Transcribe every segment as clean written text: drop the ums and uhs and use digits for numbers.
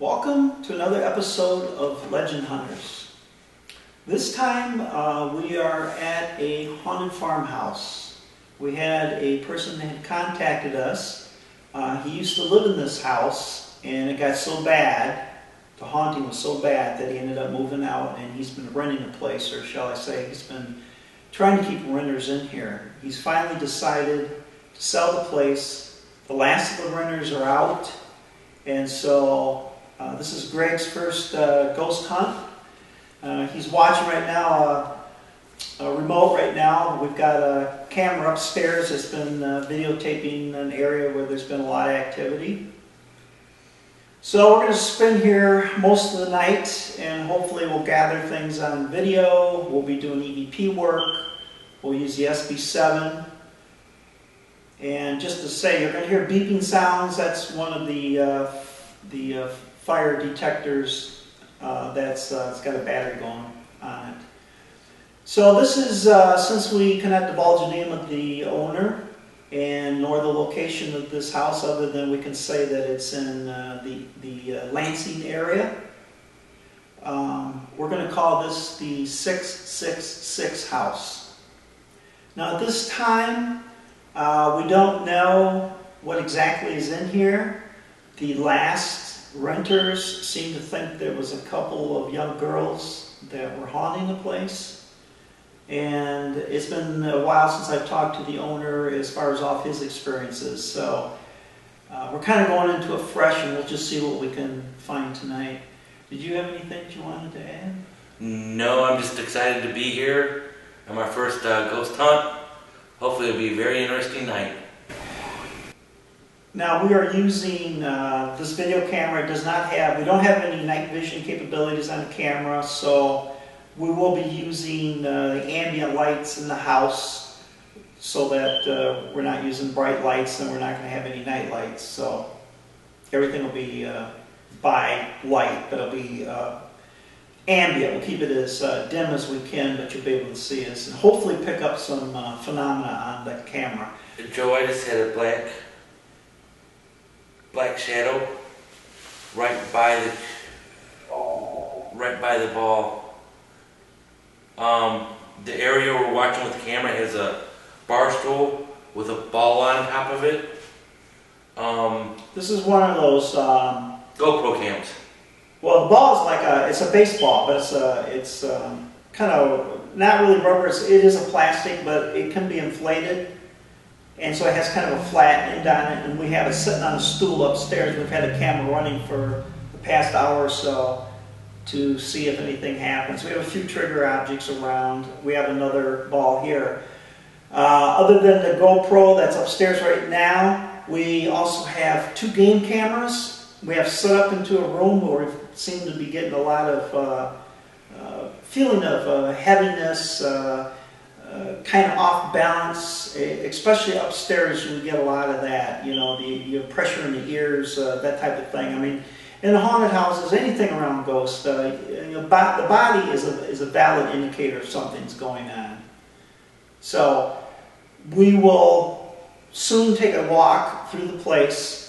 Welcome to another episode of Legend Hunters. This time we are at a haunted farmhouse. We had a person that had contacted us. He used to live in this house and it got so bad, the haunting was so bad that he ended up moving out, and he's been renting the place, or shall I say he's been trying to keep renters in here. He's finally decided to sell the place. The last of the renters are out, and so this is Greg's first ghost hunt. He's watching right now, remote right now. We've got a camera upstairs that's been videotaping an area where there's been a lot of activity. So we're going to spend here most of the night, and hopefully we'll gather things on video. We'll be doing EVP work. We'll use the SB7. And just to say, you're going to hear beeping sounds. That's one of the fire detectors it's got a battery going on it. So this is, since we cannot divulge the name of the owner and nor the location of this house, other than we can say that it's in the Lansing area, we're going to call this the 666 house. Now at this time, we don't know what exactly is in here. The last renters seem to think there was a couple of young girls that were haunting the place. And it's been a while since I've talked to the owner as far as off his experiences. So we're kind of going into it fresh, and we'll just see what we can find tonight. Did you have anything that you wanted to add? No, I'm just excited to be here on my first ghost hunt. Hopefully it'll be a very interesting night. Now we are using this video camera. It does not have, we don't have any night vision capabilities on the camera, so we will be using the ambient lights in the house so that we're not using bright lights, and we're not going to have any night lights. So everything will be by light, but it'll be ambient. We'll keep it as dim as we can, but you'll be able to see us and hopefully pick up some phenomena on the camera. Joe, I just had a black shadow right by the ball. The area we're watching with the camera has a bar stool with a ball on top of it. This is one of those GoPro cams. Well, the ball is it's a baseball, but it's kind of not really rubber. It is a plastic, but it can be inflated, and so it has kind of a flat end on it. And we have it sitting on a stool upstairs. We've had the camera running for the past hour or so to see if anything happens. We have a few trigger objects around. We have another ball here. Other than the GoPro that's upstairs right now, we also have 2 game cameras. We have set up into a room where we seem to be getting a lot of feeling of heaviness, kind of off balance, especially upstairs. You get a lot of that, you know, the pressure in the ears, that type of thing. I mean, in the haunted houses, anything around ghosts, the body is a valid indicator if something's going on. So we will soon take a walk through the place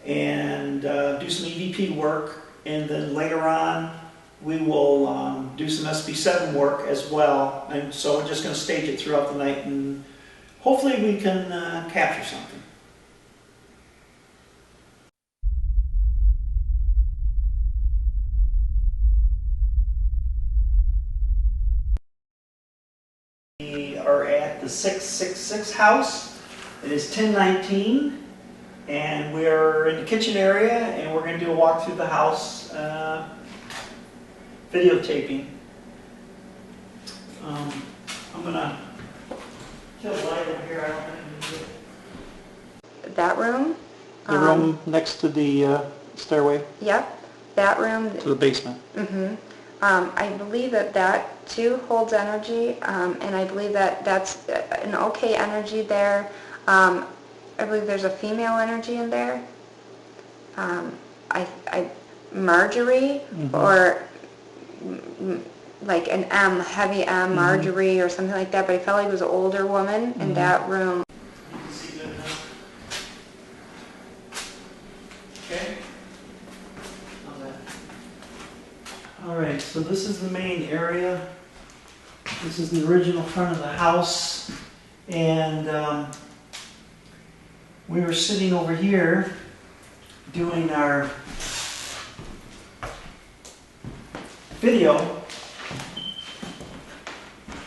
and do some EVP work, and then later on we will do some SB7 work as well. And so we're just going to stage it throughout the night, and hopefully we can capture something. We are at the 666 house. It is 10:19, and we're in the kitchen area, and we're going to do a walk through the house, videotaping. I'm going to kill the light over here. I don't think I can do it. That room? The room next to the stairway? Yep, that room. To the basement. Mm-hmm. I believe that too holds energy, and I believe that's an okay energy there. I believe there's a female energy in there. Marjorie, or like an M, heavy M, Marjorie, or something like that, but I felt like it was an older woman in that room. You can see good enough. Okay. How's that? so this is the main area. This is the original front of the house. And we were sitting over here doing our video.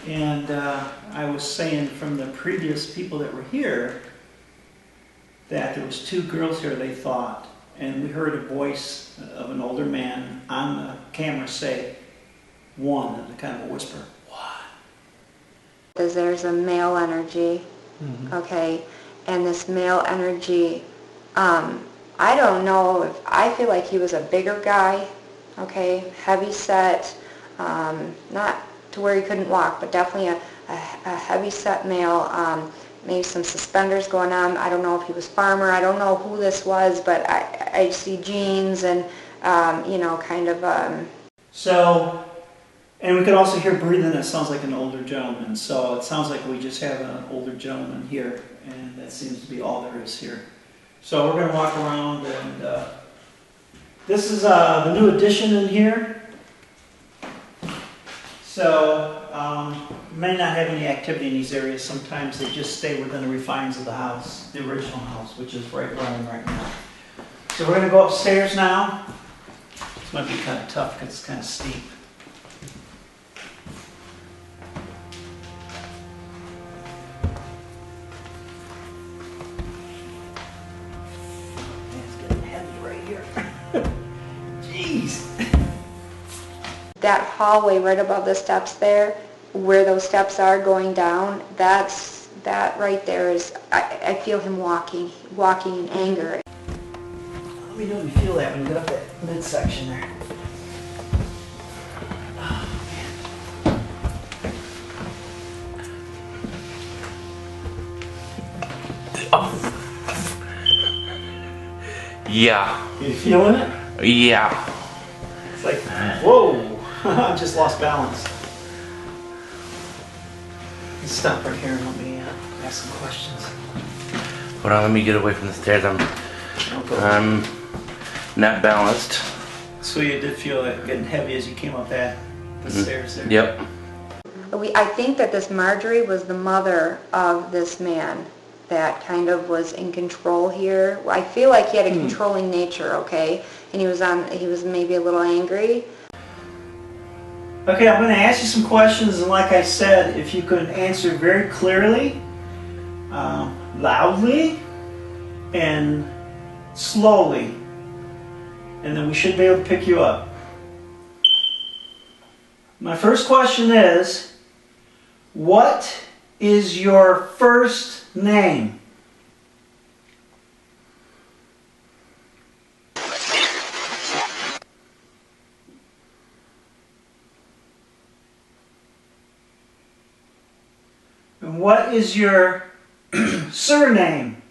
And I was saying from the previous people that were here that there was 2 girls here, they thought. And we heard a voice of an older man on the camera say, "One," in a kind of a whisper. "What?" There's a male energy, okay, and this male energy, I don't know if, I feel like he was a bigger guy, okay, heavy set, not to where he couldn't walk, but definitely a heavy set male, maybe some suspenders going on. I don't know if he was farmer, I don't know who this was, but I see jeans and, you know, kind of... So, and we could also hear breathing that sounds like an older gentleman. So it sounds like we just have an older gentleman here, and that seems to be all there is here. So we're going to walk around, and this is the new addition in here. So may not have any activity in these areas. Sometimes they just stay within the confines of the house, the original house, which is right running right now. So we're going to go upstairs now. This might be kind of tough because it's kind of steep. It's getting heavy right here. Jeez. That hallway right above the steps there, where those steps are going down, that right there is, I feel him walking in anger. Let me know if you feel that when you get up that midsection there. Yeah. You feeling it? Yeah. It's like, whoa, I just lost balance. Let's stop right here and let me ask some questions. Hold on, let me get away from the stairs. I'm not balanced. So you did feel it getting heavy as you came up the stairs there? Yep. I think that this Marjorie was the mother of this man that kind of was in control here. I feel like he had a controlling nature, okay? And he was maybe a little angry. Okay, I'm going to ask you some questions, and like I said, if you could answer very clearly, loudly, and slowly, and then we should be able to pick you up. My first question is, what is your first name? And what is your surname?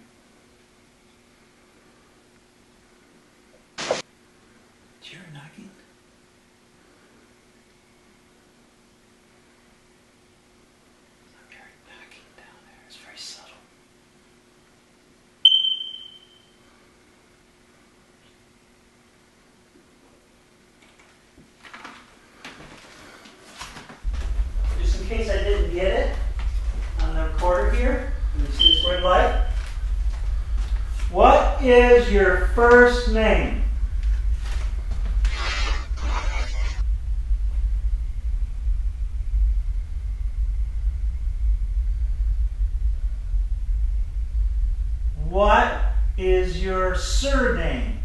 Did you hear knocking? I'm hearing knocking down there. It's very subtle. Just in case I didn't get it, on the recorder here, you see this red light? What is your first name? What is your surname?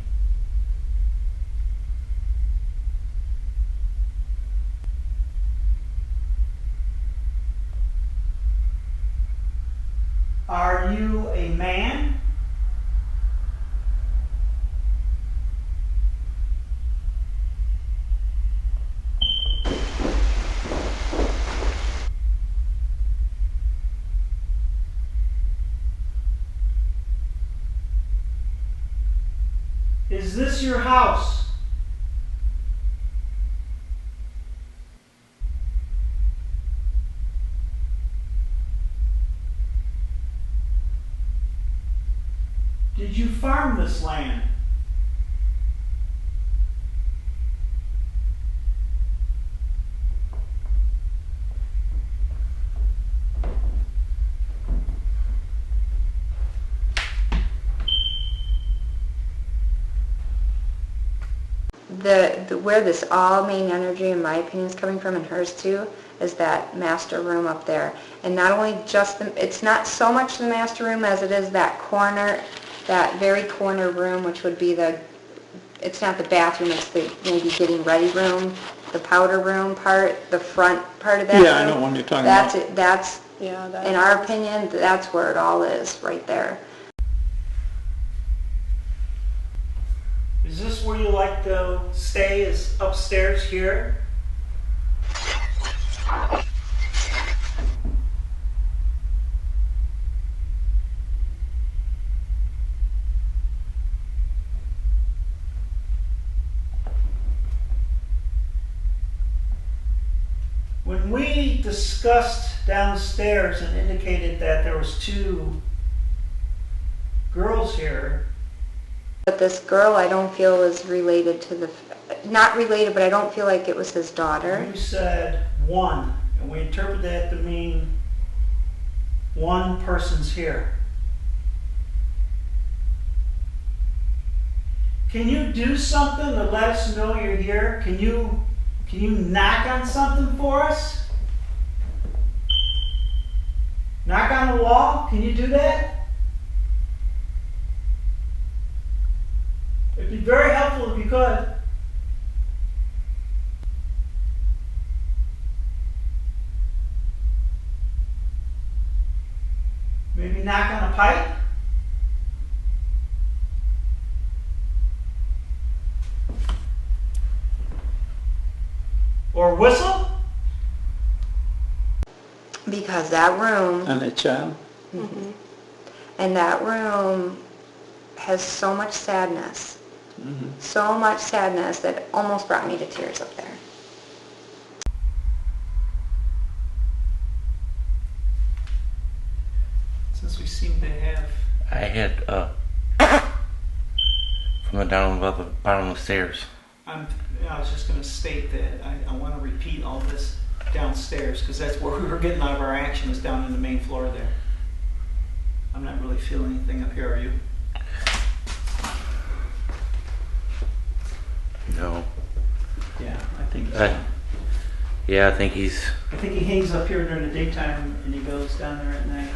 Are you a man? Is this your house? Did you farm this land? where this all main energy, in my opinion, is coming from, and hers too, is that master room up there. And not only just it's not so much the master room as it is that corner, that very corner room, which would be it's not the bathroom, it's the maybe getting ready room, the powder room part, the front part of that Yeah, I room. know what you're talking That's about. it. That's, in our opinion, that's where it all is, right there. Is this where you like to stay, is upstairs here? When we discussed downstairs and indicated that there was 2 girls here, But this girl, I don't feel is related to not related, but I don't feel like it was his daughter. you said 1, and we interpreted that to mean 1 person's here. Can you do something to let us know you're here? Can you knock on something for us? Knock on the wall? Can you do that? It'd be very helpful if you could. Maybe knock on a pipe? Or whistle? Because that room, And a child? and that room has so much sadness. So much sadness that it almost brought me to tears up there. Since we seem to have... I had from the down above the bottom of the stairs. I was just going to state that I want to repeat all this downstairs because that's where we were getting out of our action, is down in the main floor there. I'm not really feeling anything up here, are you? No. Yeah, I think Yeah, I think he's. I think he hangs up here during the daytime and he goes down there at night.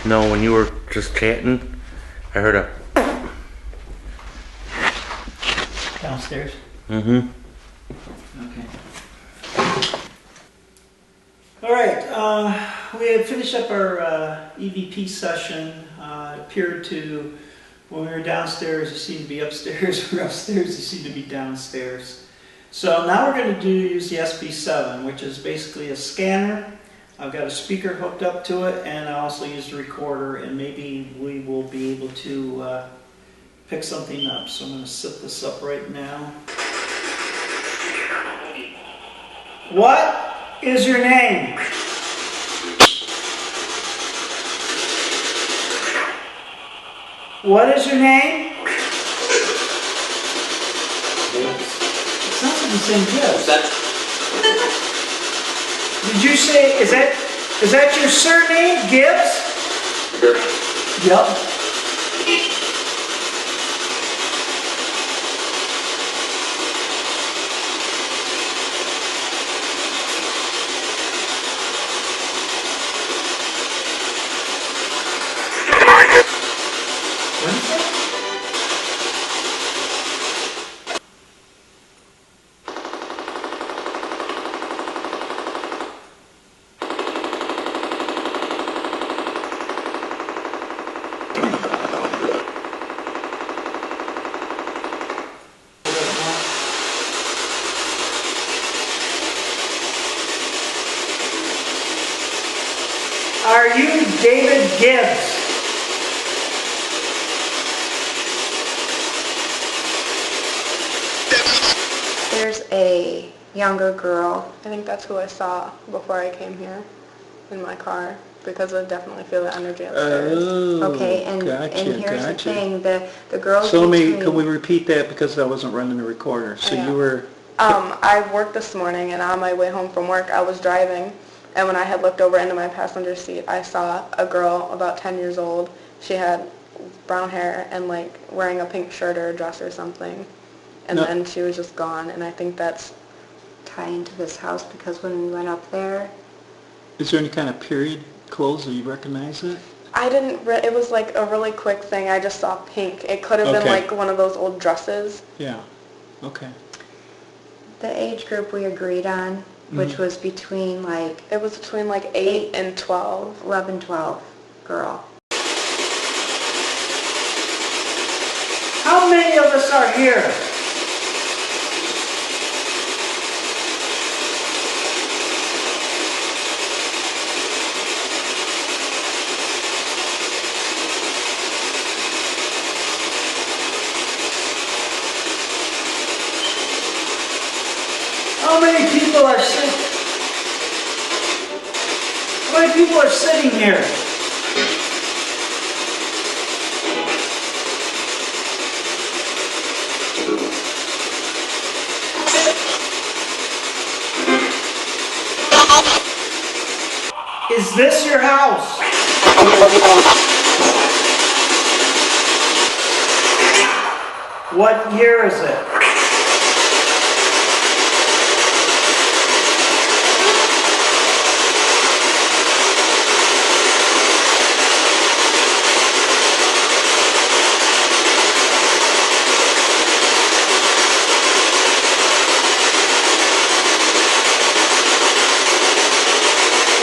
No, when you were just chatting, I heard a. Downstairs? Mm-hmm. Okay. All right, we had finished up our EVP session. It appeared to, when we were downstairs, you seemed to be upstairs. We were upstairs, you seemed to be downstairs. So now we're going to use the SP7, which is basically a scanner. I've got a speaker hooked up to it, and I also used a recorder, and maybe we will be able to pick something up. So I'm going to set this up right now. What is your name? What is your name? It sounds like the same Gibbs. Did you say, is that your surname, Gibbs? Yep. What is it? Are you David Gibbs? There's a younger girl. I think that's who I saw before I came here in my car because I definitely feel the energy upstairs. Oh, Okay, and here's the thing, the girls So between... can we repeat that because I wasn't running the recorder? So Yeah. you were... I worked this morning and on my way home from work I was driving and when I had looked over into my passenger seat I saw a girl about 10 years old. She had brown hair and like wearing a pink shirt or a dress or something. and No. then she was just gone, and I think that's... Tie into this house because when we went up there, Is there any kind of period clothes, do you recognize it? I didn't, it was like a really quick thing, I just saw pink. It could have been Okay. like one of those old dresses. Yeah, okay. the age group we agreed on, which was between like It was between like 8 and 12. 11, 12 girl. How many of us are here? How many people are sitting? How many people are sitting here? Is this your house? What year is it?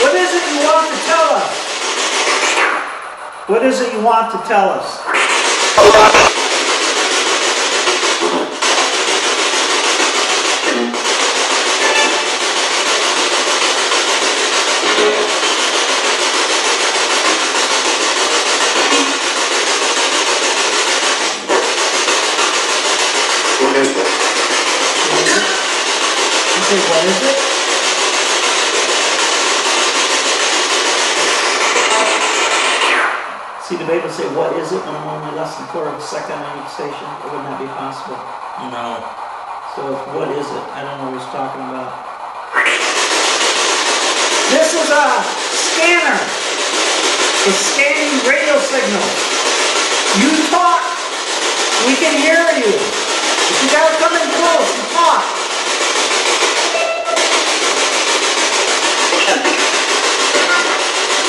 What is it you want to tell us? What is it you want to tell us? You say, what is it? See the baby say, what is it, when I'm only less than a quarter of a second on each station? It would not be possible. No. So it's, what is it? I don't know what he's talking about. This is a scanner. It's scanning radio signals. You talk. We can hear you. But you gotta come in close and talk.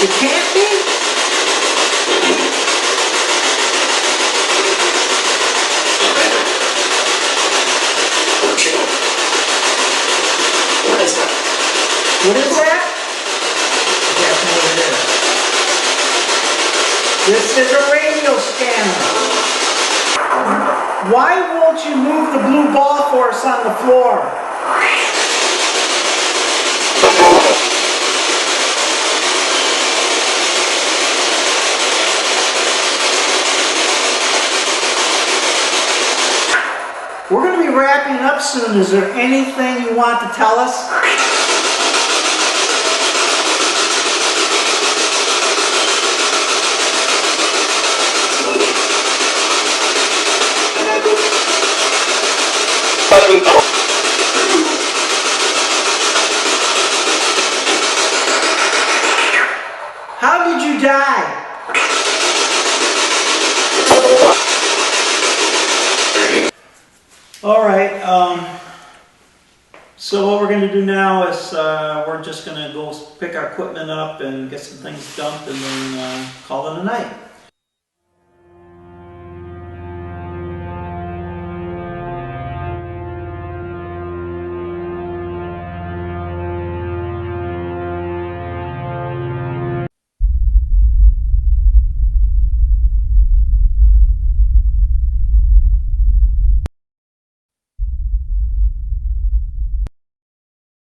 It can't be? What is that? That's what it is. This is a radio scanner. Why won't you move the blue ball for us on the floor? We're going to be wrapping up soon. Is there anything you want to tell us? How did you die? All right. So what we're going to do now is we're just going to go pick our equipment up and get some things dumped and then call it a night.